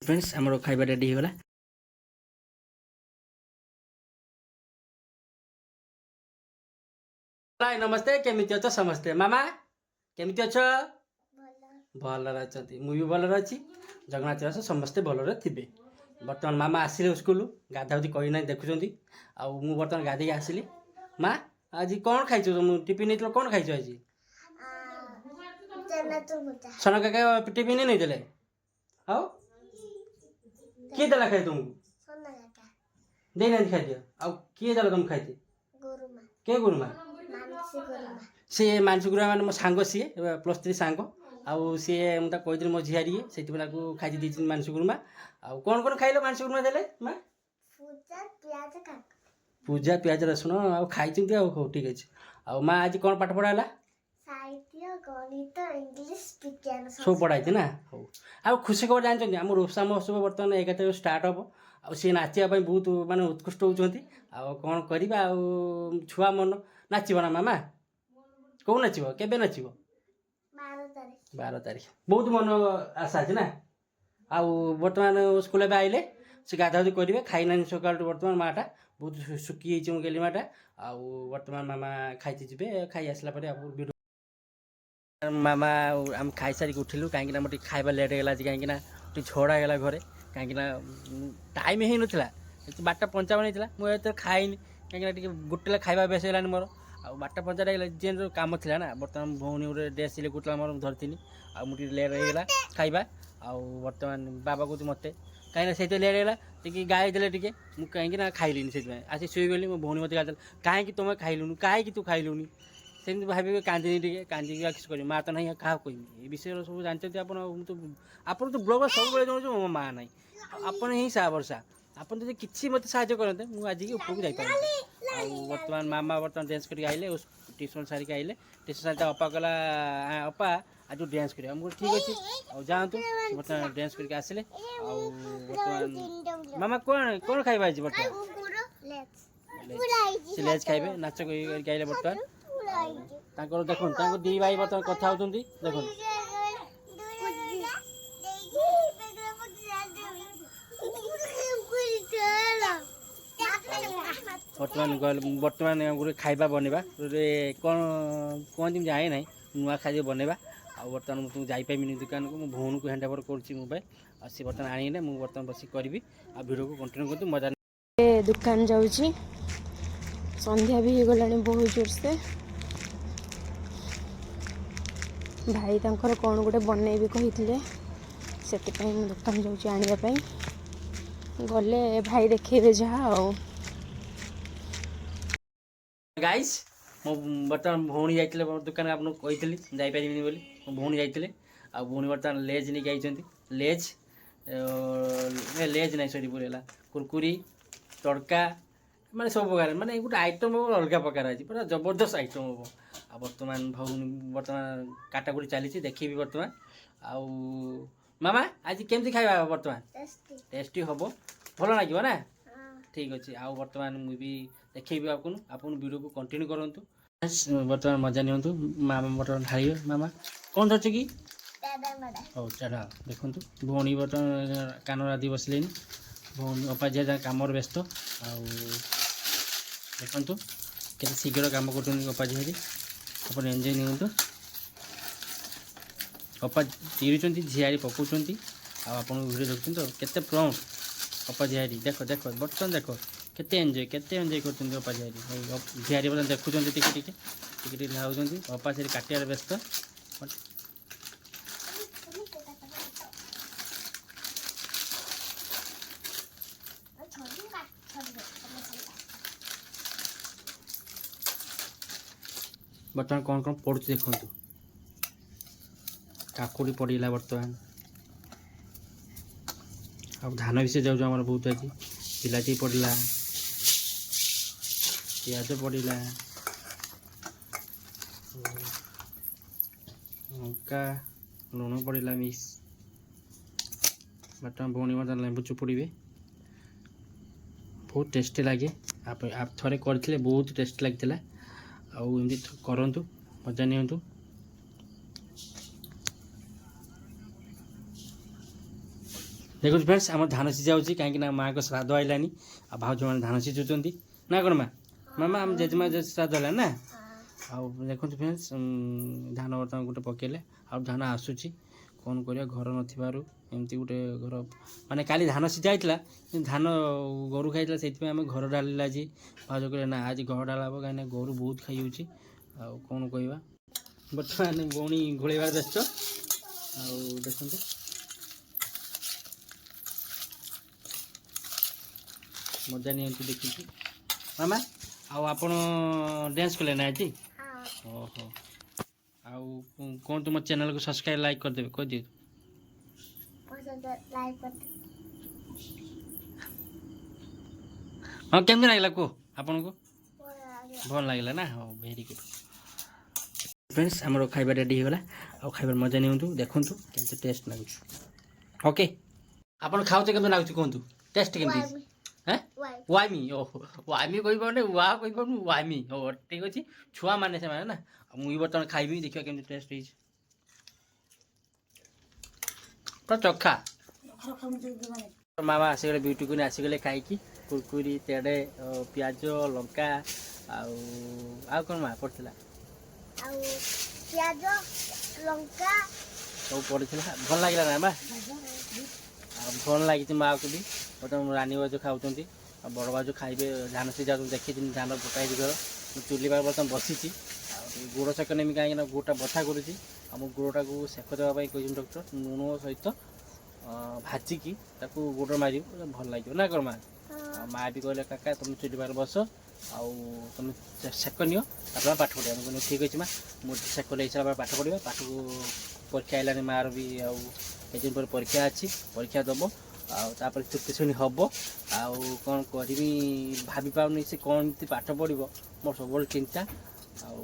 Friends आमर खाଇବା ready हो गला। हाय नमस्ते केमिति अछ समस्ते मामा केमिति अछ भल अच्छी मुझे भल अच्छी जगन्नाथ दास समस्ते भल थे। बर्तमान मामा आसिले स्कूल गाधाउदी कही ना देखुं आउ बर्तमान गाधे आसिली। माँ आज कौन खाई टिफिन नहीं कौन खाई आज सन काका टिफिन नहीं देले आओ किए देला खाई तुमको दे ना खाई दियो आउ किए देला तुम खाई के गुरुमा सी मानसी गुरुमा मैंने मो सांग सी +3 सांग आउ सी मुझे कही मो झियारी से खाई दी मानसी गुरुमा आउ कौन कौन खाइल मानसी गुरुमा देले माँ पूजा प्याज रसुण आउ खाई आउ ठीक अच्छे आउ माँ आज कौन पाठ पढ़ा सब पढ़ाई ना हो आ खुशी खबर जानते आम रोसा महोत्सव बर्तमान 11 तारिख स्टार्ट हम आ सी नाचापी बहुत मानते उत्कृष्ट होती कौन करवा छुआ मन नाचब ना मामा कौ नाचब के नाचब 12 तारिख बहुत मन आशा अच्छे ना आउ बर्तमान स्कूल आइले से गाधाउदी करेंगे खाई ना सका बर्तमान माटा बहुत सुखी गेली माटा आउ बर्तमान मामा खाई जी खाई आसला मामा आम खाई सारिक उठिलु कहीं मोटे खाଇବା लेट होगा कहीं झड़ा होगा घरे कहीं टाइम ही नाला 12:55 मुझे खाइनि कहीं गोटे खाଇବା बेस है मोर आ 12:55 जेन कम थी ना बर्तमान भौणी गोटे ड्रेस सिले गोटे मोर धरती आ मुझे लेट होगा खाଇବା आउ बर्तमान बाबा को मत कहीं से लेट होगा टी गाई देले टी कहीं खाइलिनी से आसी शुईगली मो भौणी मत गाड़ी कहीं तुम खाइलुनि कहीं तू खाइलुनि सेमती भाविक कांदी टे कांदी किस कर माँ तो ना क्या कह विषय सब जानते आप तो ब्लग सब जो मो माँ ना आपन ही सा भरसा आपन जो किसी मत साहय करते मुझे आज उपरको जापार बर्तमान मामा बर्तमान डांस करके आइले ट्यूशन सारिक आइले ट्यूशन सारी अपा कहला अपा आज डांस कर ठीक अच्छे और जातु बर्तमान डांस करके आसिले बर्तमान मामा कौन कौन खाइबा आज बर्तमान लेज खाइबे नाच गाइले बर्तमान देखो दी भाई बर्तमान कथा होती देखो बर्तमान गोटे खाइबा बनवा कौन कहती जाए ना नुआ खाद्य बनवा आ बर्तमान मुझे जापारे दुकान को मो भौणी को हैंड ओवर कर मोबाइल आ सी बर्तमान आने मुझे बर्तमान बस करी आ भिडियो को कंटिन्यू करते मजा दुकान जाऊँगी संध्या भी हो गलानी बहुत जोर से भाई तांकर कौन गोटे बनई भी कही से दुकान जाऊँगी आने गले भाई देखे जहाँ गाइस मो बर्तमान भौणी जाइए दुकान आपको कही जापारे बोली मो भौणी जाइए आ भौणी बर्तमान लेज नहीं जाइए लेज लेज नहीं सरी बोला कुरकुरी तड़का माने सब प्रकार माने गोटे आइटम हम अलग प्रकार अच्छी पूरा जबरदस्त आइटम हम आ बर्तमान भौणी बर्तमान काटाकुटी चली देखी बर्तमान आउ मामा आज केमती खाଇବା बर्तमान टेस्टी हम भल लगे ना ठीक अच्छे आउ बर्तमान मुझे देखी आपन वीडियो को कंटिन्यू करूँ बर्तमान मजा नियंतु मामा बर्तमान ढाई मामा कौन धरछ कि हो चढ़ा देखु भौणी बर्तमान कान राधि बसले भौणी अपा झील कम व्यस्त देखु के शीघ्र कम कर अपा झील आप एंजय नियंतु अपा चिरुंट झियारी पकाउंट आप वीडियो देखते तो केते प्राउड अपा झियारी देख देख बर्तमान देख केते एंजय कर अपा झियारी झियारी बर्तमान देखुं टे लाउंट अपा से काटियार व्यस्त बर्तमान कौन कौन पड़ू देखु काकुड़ी पड़ा बर्तमान आ धान भी से जाऊँ बहुत अच्छी बिलाती पड़ा पियाज पड़ा लंका लुण पड़ा मिक्स बर्तमान भौणी बर्तमान लेंबू चुपुड़े बहुत टेस्टी लगे आप थे करते बहुत टेस्टी लगी आमती करूँ मजा नियंतु ଦେଖନ୍ତୁ ଫ୍ରେଣ୍ଡସ୍ ଆମର ଧାନ ସିଝା ହେଉଛି କାହିଁକି ନା ମାଆଙ୍କ ଶ୍ରାଦ୍ଧ ଆଇଲାନି ଆଉ ଭାଉଜମାନେ ଧାନ ସିଝୁଛନ୍ତି ନା କ'ଣ ମା ମାମା ଆମ ଜେଜେମା ଶ୍ରାଦ୍ଧ ହେଲା ନା ଆଉ ଦେଖନ୍ତୁ ଫ୍ରେଣ୍ଡସ୍ ଧାନ ବର୍ତ୍ତମାନ ଗୋଟେ ପକେଇଲେ ଆଉ ଧାନ ଆସୁଛି କ'ଣ କରିବା ଘର ନଥିବାରୁ ଏମିତି ଗୋଟେ ଘର ମାନେ କାଲି ଧାନ ସିଝା ହେଇଥିଲା କିନ୍ତୁ ଧାନ ଗୋରୁ ଖାଇଥିଲା ସେଇଥିପାଇଁ ଆମେ ଘର ଡାଲିଲା ଆଜି ଭାଉଜ କହିଲେ ନା ଆଜି ଘର ଡାଲା ହେବ କାହିଁକିନା ଗୋରୁ ବହୁତ ଖାଇଯାଉଛି ଆଉ କ'ଣ କହିବା ବର୍ତ୍ତମାନ ଭଉଣୀ ଘୋଳେଇବାର ବ୍ୟସ୍ତ ଆଉ ଦେଖନ୍ତୁ ମଜା ନିଅନ୍ତୁ ଦେଖିକି ମାମା ଆଉ ଆପଣ ଡ୍ୟାନ୍ସ କଲେ ନା ଆଜି ଓହୋ ଆଉ କ'ଣ ତୁମ ଚ୍ୟାନେଲକୁ ସବସ୍କ୍ରାଇବ୍ ଲାଇକ୍ କରିଦେବେ କହିଦିଅ ହଁ କେମିତି ଲାଗିଲା କୁହ ଆପଣଙ୍କୁ ଭଲ ଲାଗିଲା ନା ହଉ ଭେରି ଗୁଡ୍ ଫ୍ରେଣ୍ଡସ୍ ଆମର ଖାଇବା ରେଡ଼ି ହେଇଗଲା ଆଉ ଖାଇବାର ମଜା ନିଅନ୍ତୁ ଦେଖନ୍ତୁ କେମିତି ଟେଷ୍ଟ ଲାଗୁଛି ଓକେ ଆପଣ ଖାଉଛେ କେମିତି ଲାଗୁଛି କୁହନ୍ତୁ ଟେଷ୍ଟ କେମିତି হ্যাঁ ওয়াইমি ওহো ওয়াইমি କହିପାରୁନି ୱା କହିପାରୁନି ୱାଇମି ହଉ ଠିକ୍ ଅଛି ଛୁଆମାନେ ସେମାନେ ନା ଆଉ ମୁଁ ବି ବର୍ତ୍ତମାନ ଖାଇବି ଦେଖିବା କେମିତି ଟେଷ୍ଟ ହେଇଛି ପୁରା ଚଖା ମାମା ଆସିଗଲେ ବିୟୁଟିକୁ ଆସିଗଲେ ଖାଇକି କୁରକୁରି ତେଡ଼େ ପିଆଜ ଲଙ୍କା ଆଉ ଆଉ କ'ଣ ମା ପଡ଼ିଥିଲା ଆଉ ପିଆଜ ଲଙ୍କା ସବୁ ପଡ଼ିଥିଲା ଭଲ ଲାଗିଲା ନା ମା ଆଉ ଭଲ ଲାଗିଛି ମାଆକୁ ବି ବର୍ତ୍ତମାନ ରାନୀ ଭାଉଜ ଖାଉଛନ୍ତି ଆଉ ବଡ଼ ଭାଉଜ ଖାଇବେ ଧାନ ସିଝା ଦେଖିଛନ୍ତି ଧାନ ପକା ହେଇଛି ଘର ମୁଁ ଚୁଲି ପାଖରେ ବର୍ତ୍ତମାନ ବସିଛି ଆଉ ଟିକେ ଗୁଡ଼ ସେକ ନେମି କାହିଁକିନା ଗୁଡ଼ଟା ବଥା କରୁଛି ଆଉ ମୁଁ ଗୁଡ଼ଟାକୁ ସେକ ଦେବା ପାଇଁ କହିଛନ୍ତି ଡକ୍ଟର ଲୁଣ ସହିତ ଭାଜିକି ତାକୁ ଗୁଡ଼ ମାରିବ ଭଲ ଲାଗିବ ନା କ'ଣ ମା ଆଉ ମା ବି କହିଲେ କାକା ତୁମେ ଚୁଲି ପାଖରେ ବସ ଆଉ ତୁମେ ସେକ ନିଅ ତାପରେ ପାଠ ପଢ଼ିବା ମୁଁ କହିଲି ଠିକ୍ ଅଛି ମା ମୁଁ ସେକ ନେଇ ସାରିଲା ପରେ ପାଠ ପଢ଼ିବା ପାଠକୁ ପରୀକ୍ଷା ଆଇଲାଣି ମାଆର ବି ଆଉ ଏଦିନ ପରେ ପରୀକ୍ଷା ଅଛି ପରୀକ୍ଷା ଦେବ ଆଉ ତାପରେ ଚୁକ୍ତିଶୁଣି ହେବ ଆଉ କ'ଣ କରିବି ଭାବି ପାରୁନି ସେ କ'ଣ ଏମିତି ପାଠ ପଢ଼ିବ ମୋର ସବୁବେଳେ ଚିନ୍ତା ଆଉ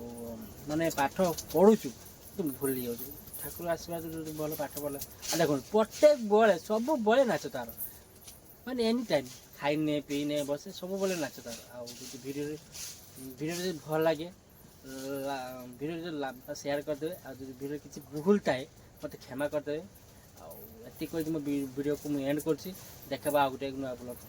ମାନେ ପାଠ ପଢ଼ୁଛୁ କିନ୍ତୁ ଭୁଲି ଯାଉଛି ଠାକୁର ଆଶୀର୍ବାଦ ଯଦି ଭଲ ପାଠ ପଢ଼ିଲା ଆଉ ଦେଖନ୍ତୁ ପ୍ରତ୍ୟେକ ବେଳେ ସବୁବେଳେ ନାଚ ତାର ମାନେ ଏନି ଟାଇମ୍ ଖାଇନେ ପିଇନେ ବସେ ସବୁବେଳେ ନାଚ ତାର ଆଉ ଯଦି ଭିଡ଼ିଓରେ ଯଦି ଭଲ ଲାଗେ ଭିଡ଼ିଓ ଯଦି ସେୟାର କରିଦେବେ ଆଉ ଯଦି ଭିଡ଼ିଓ କିଛି ଭୁଲ ଥାଏ ମୋତେ କ୍ଷମା କରିଦେବେ ଆଉ ଏତିକି କହିକି ମୋ ଭିଡ଼ିଓକୁ ମୁଁ ଏଣ୍ଡ କରୁଛି ଦେଖବା ଆଉ ଗୋଟେ ନୂଆ ବ୍ଲଗ୍।